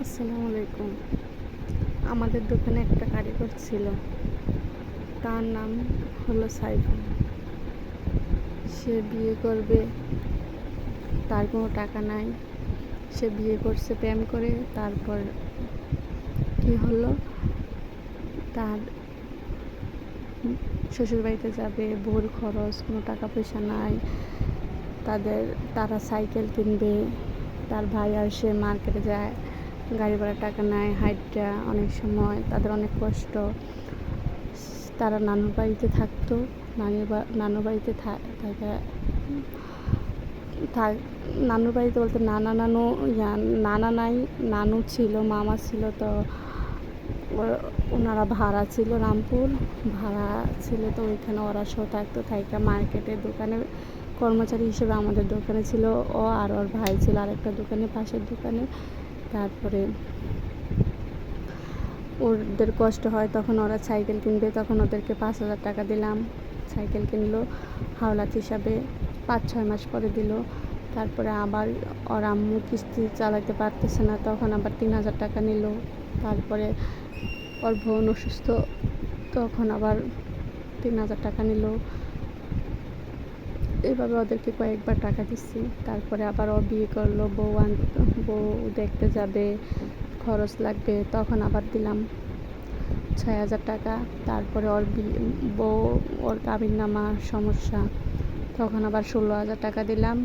আসসালামু আলাইকুম। আমাদের দোকানে একটা কারিগর ছিল, তার নাম হলো সাইফুল। সে বিয়ে করবে, তার কোনো টাকা নাই। সে বিয়ে করছে প্রেম করে। তারপর কি হলো, তার শ্বশুরবাড়িতে যাবে, বউর খরচ, কোনো টাকা পয়সা নাই। তারা সাইকেল কিনবে। তার ভাই আর সে মার্কেটে যায়, গাড়ি ভাড়ার টাকা নেয়, হাইটটা অনেক সময় তাদের অনেক কষ্ট। তারা নানুর বাড়িতে থাকতো। নানুর বাড়িতে নানুর বাড়িতে বলতে নানা নাই, নানু ছিল, মামা ছিল। তো ওনারা ভাড়া ছিল, রামপুর ভাড়া ছিল। তো ওইখানে ওরা সহ থাকতো, থাইকা মার্কেটের দোকানে কর্মচারী হিসেবে আমাদের দোকানে ছিল ও, আর ওর ভাই ছিল আরেকটা দোকানে, পাশের দোকানে। তারপরে ওদের কষ্ট হয়, তখন ওরা সাইকেল কিনবে, তখন ওদেরকে 5,000 টাকা দিলাম। সাইকেল কিনলো হাওলাত হিসাবে, 5-6 মাস পরে দিল। তারপরে আবার ওর আম্মু কিস্তি চালাতে পারতেছে না, তখন আবার 3,000 টাকা নিল। তারপরে ওর বোন অসুস্থ, তখন আবার 3,000 টাকা নিল। এইভাবে ওদেরকে কয়েকবার টাকা দিচ্ছি। তারপরে আবার ও বিয়ে করলো, বউ দেখতে যাবে, খরচ লাগবে, তখন আবার দিলাম 6,000 টাকা। তারপরে ওর কাবিননামা সমস্যা, তখন আবার 16,000 টাকা দিলাম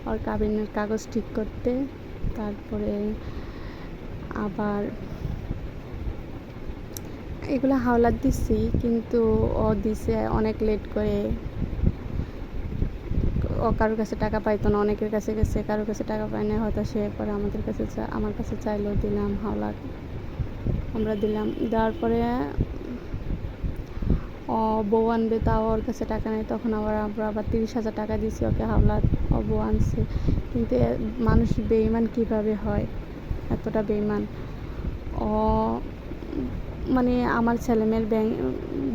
ওর কাবিনের কাগজ ঠিক করতে। তারপরে আবার এগুলো হাওলাত দিচ্ছি, কিন্তু ও দিছে অনেক লেট করে। ও কারোর কাছে টাকা পাইতো না, অনেকের কাছে গেছে, কারোর কাছে টাকা পায় না, হয়তো সে পরে আমার কাছে চাইলো, দিলাম হাওলাত, আমরা দিলাম। দেওয়ার পরে ও বউ আনবে, তাও ওর কাছে টাকা নেই, তখন আমরা আবার 30,000 টাকা দিয়েছি ওকে হাওলাত। ও বউ আনছে। কিন্তু মানুষ বেঈমান কীভাবে হয়, এতটা বেঈমান। ও মানে আমার ছেলেমেয়ের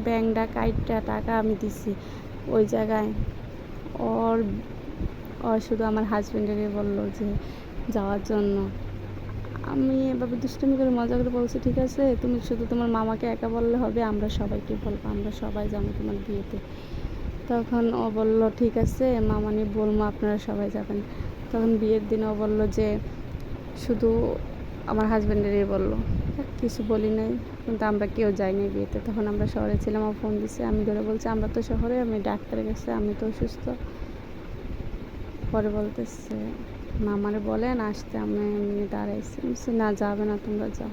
ব্যাংকটা কাইটটা টাকা আমি দিছি ওই জায়গায়। ওর শুধু আমার হাজব্যান্ডেরই বললো যে যাওয়ার জন্য। আমি এভাবে দুষ্টুমি করে মজা করে বলছি, ঠিক আছে তুমি শুধু তোমার মামাকে একা বললে হবে, আমরা সবাইকে বলবো, আমরা সবাই যাবো তোমার বিয়েতে। তখন ও বলল ঠিক আছে মামা নিয়ে বলবো, আপনারা সবাই যাবেন। তখন বিয়ের দিন ও বললো যে শুধু আমার হাজব্যান্ডেরই বললো, কিছু বলি নাই, কিন্তু আমরা কেউ যাইনি বিয়েতে। তখন আমরা শহরে ছিলাম, ও ফোন দিছে, আমি ধরে বলছি আমরা তো শহরে, আমি ডাক্তারে গেছে, আমি তো অসুস্থ। পরে বলতেছে মামারে বলেন আসতে, আমি এমনি দাঁড়াইছি, না যাবে না, তোমরা যাও।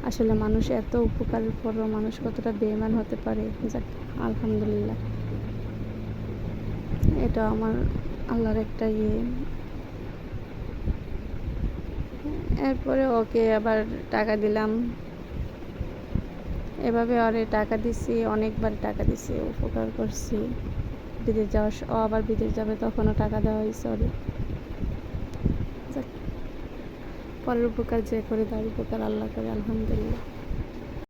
আসলে মানুষ এত উপকারের পরও মানুষ কতটা বেঈমান হতে পারে। যাক, আলহামদুলিল্লাহ, এটা আমার আল্লাহর একটা এরপরে ওকে আবার টাকা দিলাম, এভাবে ওরে টাকা দিছি, অনেকবার টাকা দিছি, উপকার করছি। বিদেশ ও আবার বিদেশ যাবে, তখনও টাকা দেওয়া হয়েছে ওরে। পরের উপকার যে করে তার উপকার আল্লাহ করে, আলহামদুলিল্লাহ।